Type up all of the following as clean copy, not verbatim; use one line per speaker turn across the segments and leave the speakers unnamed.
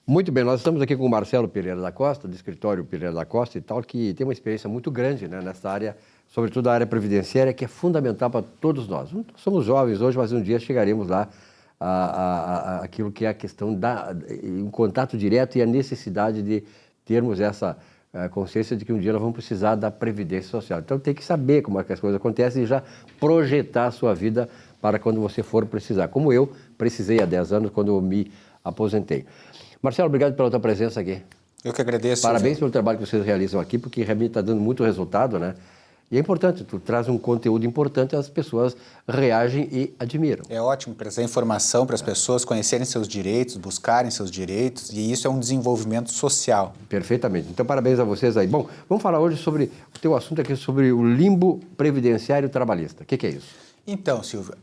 Muito bem, nós estamos aqui com o Marcelo Pereira da Costa, do escritório Pereira da Costa e tal, que tem uma experiência muito grande, né, nessa área, sobretudo a área previdenciária, que é fundamental para todos nós. Somos jovens hoje, mas um dia chegaremos lá aquilo que é a questão em contato direto e a necessidade de termos essa consciência de que um dia nós vamos precisar da previdência social. Então tem que saber como é que as coisas acontecem e já projetar a sua vida para quando você for precisar, como eu precisei há 10 anos quando eu me aposentei. Marcelo, obrigado pela tua presença aqui.
Eu que agradeço.
Parabéns pelo trabalho que vocês realizam aqui, porque realmente está dando muito resultado, né? E é importante, tu traz um conteúdo importante, as pessoas reagem e admiram.
É ótimo trazer informação para as pessoas conhecerem seus direitos, buscarem seus direitos, e isso é um desenvolvimento social.
Perfeitamente. Então, parabéns a vocês aí. Bom, vamos falar hoje sobre o teu assunto aqui, sobre o limbo previdenciário trabalhista. O que é isso?
Então, Silvio,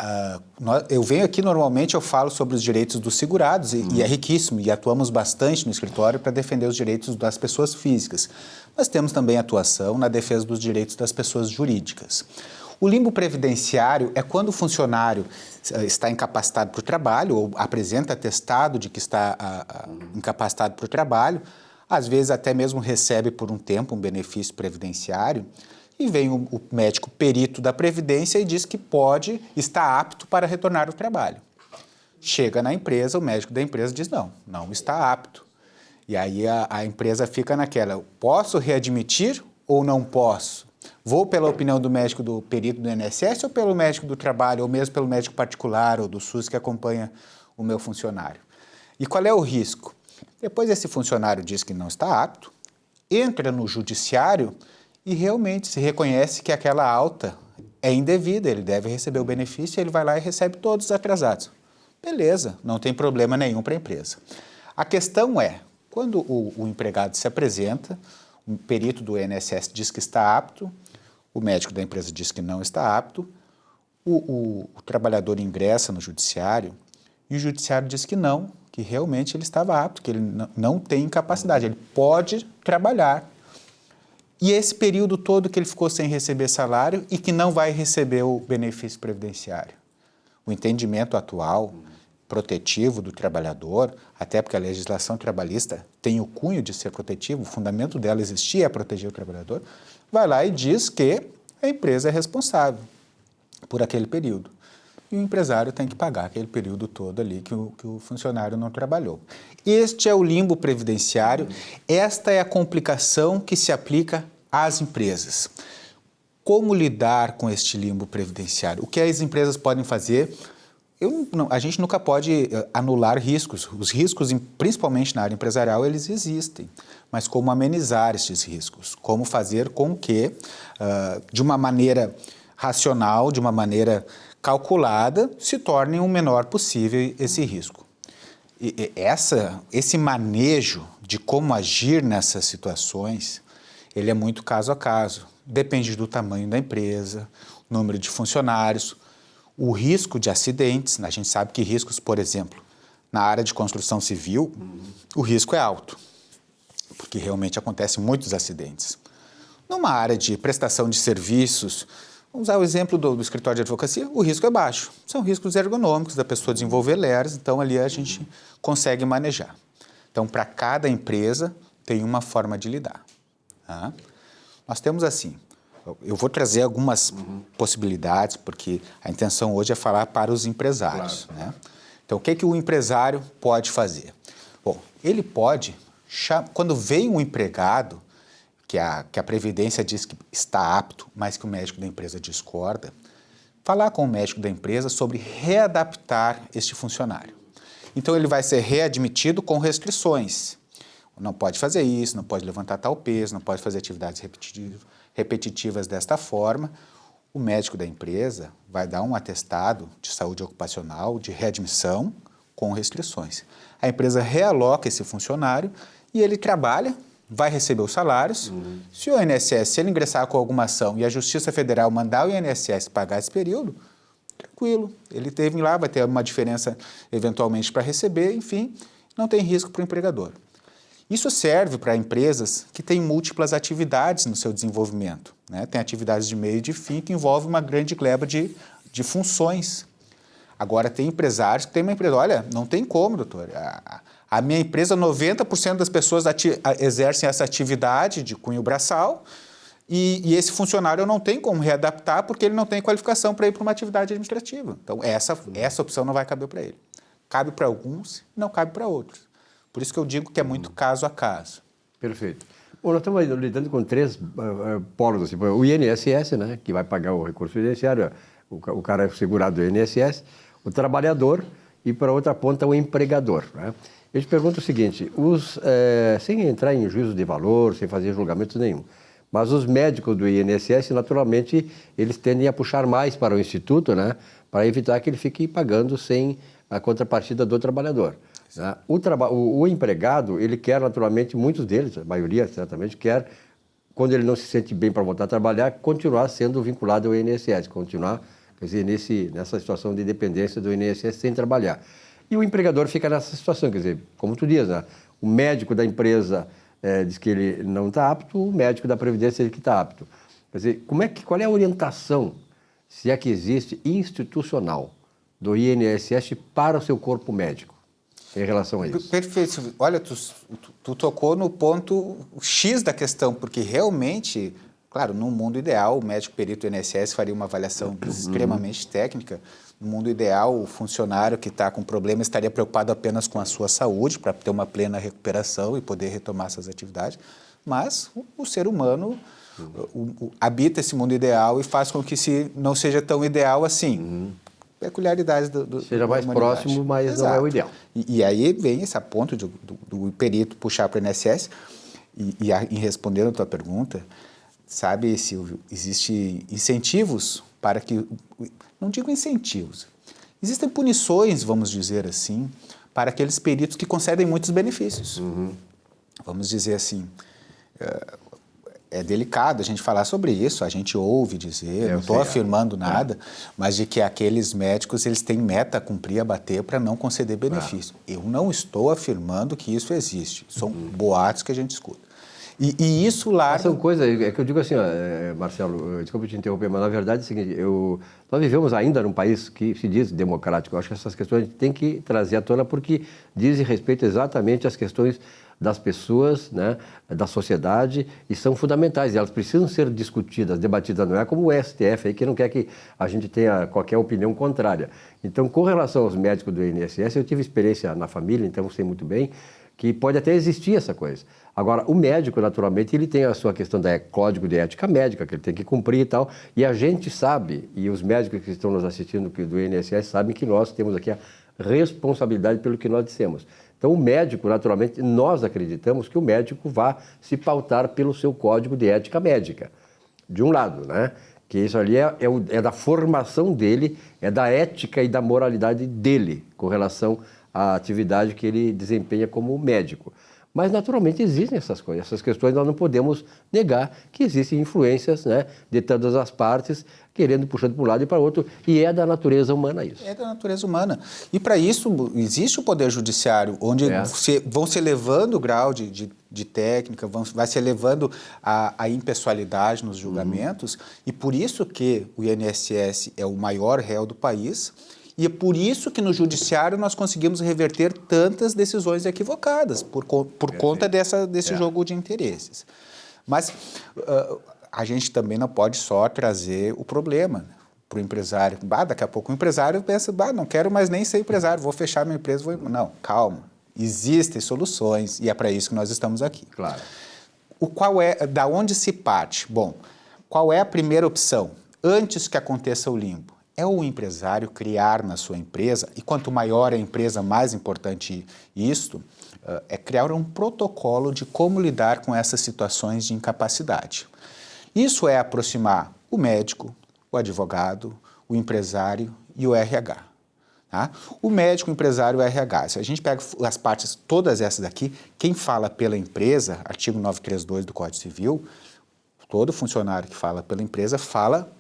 eu venho aqui normalmente, eu falo sobre os direitos dos segurados e é riquíssimo e atuamos bastante no escritório para defender os direitos das pessoas físicas. Mas temos também atuação na defesa dos direitos das pessoas jurídicas. O limbo previdenciário é quando o funcionário está incapacitado para o trabalho ou apresenta atestado de que está incapacitado para o trabalho, às vezes até mesmo recebe por um tempo um benefício previdenciário, e vem o médico perito da Previdência e diz que está apto para retornar ao trabalho. Chega na empresa, o médico da empresa diz não está apto. E aí a empresa fica naquela, posso readmitir ou não posso? Vou pela opinião do médico do perito do INSS ou pelo médico do trabalho, ou mesmo pelo médico particular ou do SUS que acompanha o meu funcionário? E qual é o risco? Depois esse funcionário diz que não está apto, entra no judiciário e realmente se reconhece que aquela alta é indevida, ele deve receber o benefício, ele vai lá e recebe todos os atrasados. Beleza, não tem problema nenhum para a empresa. A questão é, quando o empregado se apresenta, o perito do INSS diz que está apto, o médico da empresa diz que não está apto, o trabalhador ingressa no judiciário e o judiciário diz que não, que realmente ele estava apto, que ele não tem incapacidade, ele pode trabalhar. E esse período todo que ele ficou sem receber salário e que não vai receber o benefício previdenciário. O entendimento atual, protetivo do trabalhador, até porque a legislação trabalhista tem o cunho de ser protetivo, o fundamento dela existir é proteger o trabalhador, vai lá e diz que a empresa é responsável por aquele período. E o empresário tem que pagar aquele período todo ali que o funcionário não trabalhou. Este é o limbo previdenciário, esta é a complicação que se aplica às empresas. Como lidar com este limbo previdenciário? O que as empresas podem fazer? A gente nunca pode anular riscos. Os riscos, principalmente na área empresarial, eles existem. Mas como amenizar esses riscos? Como fazer com que, de uma maneira racional, de uma maneira calculada, se torne o menor possível esse risco. Esse manejo de como agir nessas situações, ele é muito caso a caso. Depende do tamanho da empresa, número de funcionários, o risco de acidentes. A gente sabe que riscos, por exemplo, na área de construção civil, o risco é alto, porque realmente acontecem muitos acidentes. Numa área de prestação de serviços, vamos usar o exemplo do escritório de advocacia, o risco é baixo. São riscos ergonômicos da pessoa desenvolver LERs, então ali a gente consegue manejar. Então, para cada empresa, tem uma forma de lidar. Tá? Nós temos assim, eu vou trazer algumas possibilidades, porque a intenção hoje é falar para os empresários. Claro. Né? Então, o que o empresário pode fazer? Bom, ele pode, quando vem um empregado, que a Previdência diz que está apto, mas que o médico da empresa discorda, falar com o médico da empresa sobre readaptar este funcionário. Então, ele vai ser readmitido com restrições. Não pode fazer isso, não pode levantar tal peso, não pode fazer atividades repetitivas desta forma. O médico da empresa vai dar um atestado de saúde ocupacional, de readmissão, com restrições. A empresa realoca esse funcionário e ele trabalha, vai receber os salários. Se o INSS, se ele ingressar com alguma ação e a Justiça Federal mandar o INSS pagar esse período, tranquilo. Ele teve lá, vai ter uma diferença eventualmente para receber, enfim, não tem risco para o empregador. Isso serve para empresas que têm múltiplas atividades no seu desenvolvimento. Né? Tem atividades de meio e de fim que envolvem uma grande gleba de funções. Agora, tem empresários que têm uma empresa, olha, não tem como, doutor, A minha empresa, 90% das pessoas exercem essa atividade de cunho braçal e esse funcionário não tem como readaptar porque ele não tem qualificação para ir para uma atividade administrativa. Então, essa opção não vai caber para ele. Cabe para alguns e não cabe para outros. Por isso que eu digo que é muito caso a caso.
Perfeito. Bom, nós estamos lidando com 3 polos. Assim, o INSS, né, que vai pagar o recurso previdenciário, o cara é segurado do INSS, o trabalhador e, para outra ponta, o empregador. Né? Eu te pergunto o seguinte, sem entrar em juízo de valor, sem fazer julgamento nenhum, mas os médicos do INSS, naturalmente, eles tendem a puxar mais para o Instituto, né, para evitar que ele fique pagando sem a contrapartida do trabalhador. Né? O empregado, ele quer naturalmente, muitos deles, a maioria certamente, quer, quando ele não se sente bem para voltar a trabalhar, continuar sendo vinculado ao INSS, continuar, quer dizer, nessa situação de dependência do INSS sem trabalhar. E o empregador fica nessa situação, quer dizer, como tu diz, né? O médico da empresa diz que ele não está apto, o médico da Previdência diz que está apto. Quer dizer, qual é a orientação, se é que existe, institucional do INSS para o seu corpo médico, em relação a isso?
Perfeito. Olha, tu tocou no ponto X da questão, porque realmente, claro, no mundo ideal, o médico perito do INSS faria uma avaliação extremamente técnica. No mundo ideal, o funcionário que está com problema estaria preocupado apenas com a sua saúde, para ter uma plena recuperação e poder retomar suas atividades. Mas o ser humano habita esse mundo ideal e faz com que não seja tão ideal assim. Peculiaridades
seja mais próximo, mas Exato. Não é o ideal.
E aí vem esse ponto do perito puxar para o INSS em respondendo a tua pergunta, sabe, Silvio, existem incentivos para que... Não digo incentivos, existem punições, vamos dizer assim, para aqueles peritos que concedem muitos benefícios. Vamos dizer assim... É delicado a gente falar sobre isso, a gente ouve dizer, não estou afirmando nada, mas de que aqueles médicos eles têm meta a cumprir, a bater para não conceder benefício. Eu não estou afirmando que isso existe, são boatos que a gente escuta. E isso lá...
São coisas, é que eu digo assim, Marcelo, desculpa te interromper, mas na verdade é o seguinte, nós vivemos ainda num país que se diz democrático. Eu acho que essas questões a gente tem que trazer à tona porque dizem respeito exatamente às questões das pessoas, né, da sociedade, e são fundamentais, e elas precisam ser discutidas, debatidas, não é como o STF aí que não quer que a gente tenha qualquer opinião contrária. Então, com relação aos médicos do INSS, eu tive experiência na família, então sei muito bem que pode até existir essa coisa. Agora, o médico, naturalmente, ele tem a sua questão da código de ética médica, que ele tem que cumprir e tal, e a gente sabe, e os médicos que estão nos assistindo do INSS sabem que nós temos aqui a responsabilidade pelo que nós dissemos. Então, o médico, naturalmente, nós acreditamos que o médico vá se pautar pelo seu código de ética médica, de um lado, né? Que isso ali é da formação dele, é da ética e da moralidade dele, com relação à atividade que ele desempenha como médico. Mas, naturalmente, existem essas coisas, essas questões nós não podemos negar que existem influências, né, de todas as partes, puxando para um lado e para o outro, e é da natureza humana isso.
É da natureza humana. E para isso existe o Poder Judiciário, onde vão se elevando o grau de técnica, vai se elevando a impessoalidade nos julgamentos, e por isso que o INSS é o maior réu do país, e é por isso que no judiciário nós conseguimos reverter tantas decisões equivocadas, por conta desse jogo de interesses. Mas a gente também não pode só trazer o problema para o empresário. Daqui a pouco o empresário pensa, não quero mais nem ser empresário, vou fechar minha empresa. Não, calma. Existem soluções e é para isso que nós estamos aqui.
Claro.
Da onde se parte? Bom, qual é a primeira opção? Antes que aconteça o limbo, é o empresário criar na sua empresa, e quanto maior a empresa, mais importante isto, é criar um protocolo de como lidar com essas situações de incapacidade. Isso é aproximar o médico, o advogado, o empresário e o RH. Tá? O médico, o empresário e o RH. Se a gente pega as partes, todas essas aqui, quem fala pela empresa, artigo 932 do Código Civil, todo funcionário que fala pela empresa fala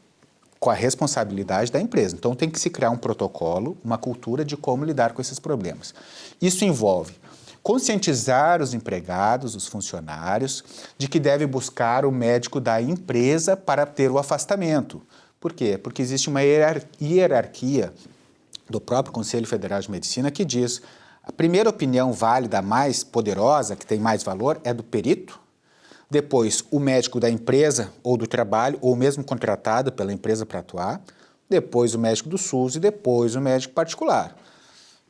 com a responsabilidade da empresa. Então, tem que se criar um protocolo, uma cultura de como lidar com esses problemas. Isso envolve conscientizar os empregados, os funcionários, de que deve buscar o médico da empresa para ter o afastamento. Por quê? Porque existe uma hierarquia do próprio Conselho Federal de Medicina que diz A primeira opinião válida, mais poderosa, que tem mais valor, é do perito. Depois, o médico da empresa ou do trabalho, ou mesmo contratado pela empresa para atuar. Depois, o médico do SUS e depois o médico particular.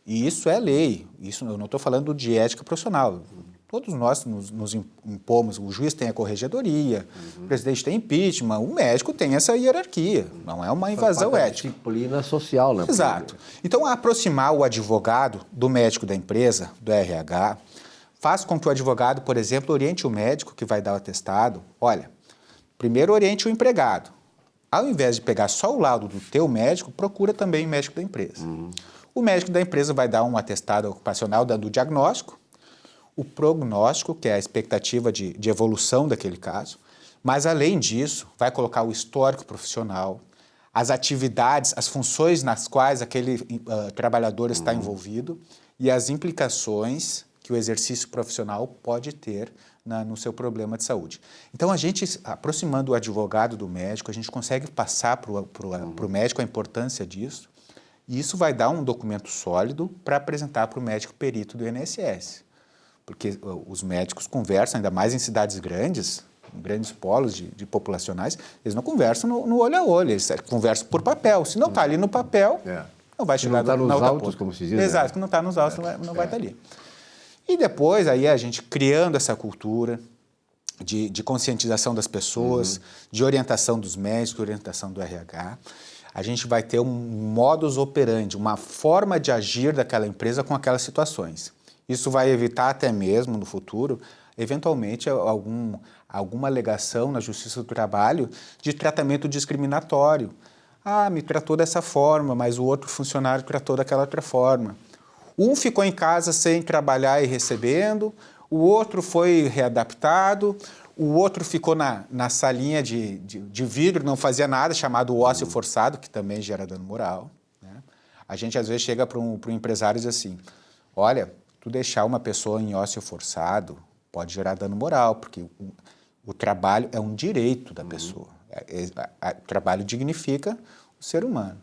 E isso é lei. Isso eu não estou falando de ética profissional. Todos nós nos impomos, o juiz tem a corregedoria, o presidente tem impeachment, o médico tem essa hierarquia, não é uma invasão ética.
Disciplina social, né?
Exato. Então, aproximar o advogado do médico da empresa, do RH, faz com que o advogado, por exemplo, oriente o médico que vai dar o atestado. Olha, primeiro oriente o empregado. Ao invés de pegar só o laudo do teu médico, procura também o médico da empresa. O médico da empresa vai dar um atestado ocupacional dando o diagnóstico, o prognóstico, que é a expectativa de evolução daquele caso, mas, além disso, vai colocar o histórico profissional, as atividades, as funções nas quais aquele trabalhador está envolvido e as implicações que o exercício profissional pode ter no seu problema de saúde. Então, a gente, aproximando o advogado do médico, a gente consegue passar para o médico a importância disso, e isso vai dar um documento sólido para apresentar para o médico perito do INSS. Porque os médicos conversam, ainda mais em cidades grandes, em grandes polos de populacionais, eles não conversam no olho a olho, eles conversam por papel. Se não está ali no papel, não vai chegar
na outra ponta. Não está nos autos,
ponta.
como se diz.
Exato,
né?
que não está nos autos, não vai estar ali. E depois, aí a gente criando essa cultura de conscientização das pessoas, de orientação dos médicos, de orientação do RH, a gente vai ter um modus operandi, uma forma de agir daquela empresa com aquelas situações. Isso vai evitar até mesmo, no futuro, eventualmente, alguma alegação na Justiça do Trabalho de tratamento discriminatório. Ah, me tratou dessa forma, mas o outro funcionário tratou daquela outra forma. Um ficou em casa sem trabalhar e recebendo, o outro foi readaptado, o outro ficou na salinha de vidro, não fazia nada, chamado ócio forçado, que também gera dano moral. Né? A gente, às vezes, chega para um empresário e diz assim, olha, tu deixar uma pessoa em ócio forçado pode gerar dano moral, porque o trabalho é um direito da pessoa. O trabalho dignifica o ser humano.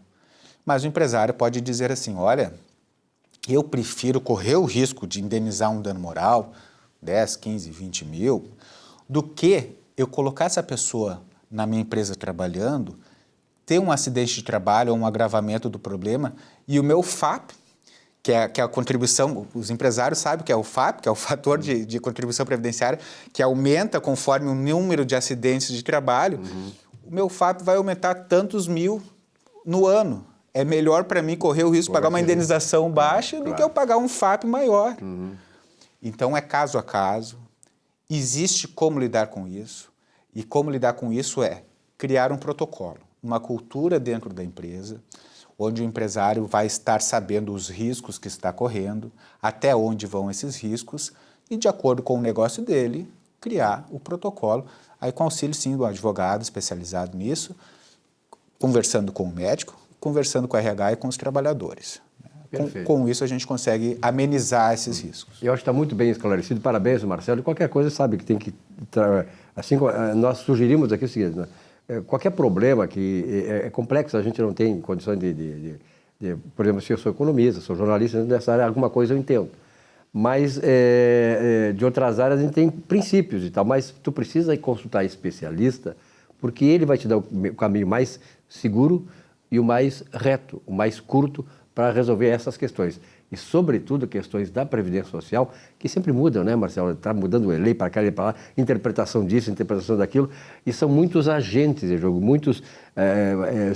Mas o empresário pode dizer assim, olha, eu prefiro correr o risco de indenizar um dano moral, 10, 15, 20 mil, do que eu colocar essa pessoa na minha empresa trabalhando, ter um acidente de trabalho ou um agravamento do problema e o meu FAP, que é a contribuição, os empresários sabem que é o FAP, que é o fator de contribuição previdenciária, que aumenta conforme o número de acidentes de trabalho, o meu FAP vai aumentar tantos mil no ano. É melhor para mim correr o risco de pagar uma indenização baixa do que eu pagar um FAP maior. Então, é caso a caso, existe como lidar com isso, e como lidar com isso é criar um protocolo, uma cultura dentro da empresa, onde o empresário vai estar sabendo os riscos que está correndo, até onde vão esses riscos, e, de acordo com o negócio dele, criar o protocolo, aí com auxílio, sim, do advogado especializado nisso, conversando com o médico, conversando com a RH e com os trabalhadores. Com isso, a gente consegue amenizar esses riscos.
Eu acho que está muito bem esclarecido. Parabéns, Marcelo. Qualquer coisa, sabe que tem que... Assim, nós sugerimos aqui o seguinte, né? Qualquer problema que é complexo, a gente não tem condições por exemplo, se eu sou economista, sou jornalista, nessa área alguma coisa eu entendo. Mas de outras áreas a gente tem princípios e tal, mas tu precisa ir consultar especialista, porque ele vai te dar o caminho mais seguro e o mais reto, o mais curto para resolver essas questões. E, sobretudo, questões da Previdência Social, que sempre mudam, né, Marcelo? Está mudando lei para cá e para lá, interpretação disso, interpretação daquilo, e são muitos agentes de jogo,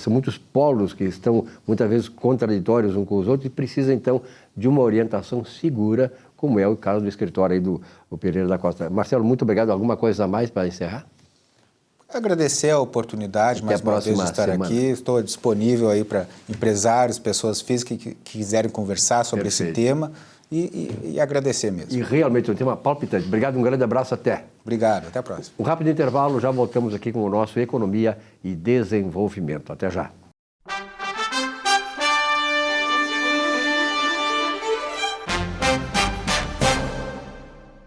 são muitos polos que estão, muitas vezes, contraditórios uns com os outros, e precisa, então, de uma orientação segura, como é o caso do escritório aí do Pereira da Costa. Marcelo, muito obrigado. Alguma coisa a mais para encerrar?
Agradecer a oportunidade, mais uma vez, de estar aqui. Estou disponível aí para empresários, pessoas físicas que quiserem conversar sobre esse tema e agradecer mesmo.
E realmente é um tema palpitante. Obrigado, um grande abraço, até.
Obrigado, até a próxima.
Um rápido intervalo, já voltamos aqui com o nosso Economia e Desenvolvimento. Até já.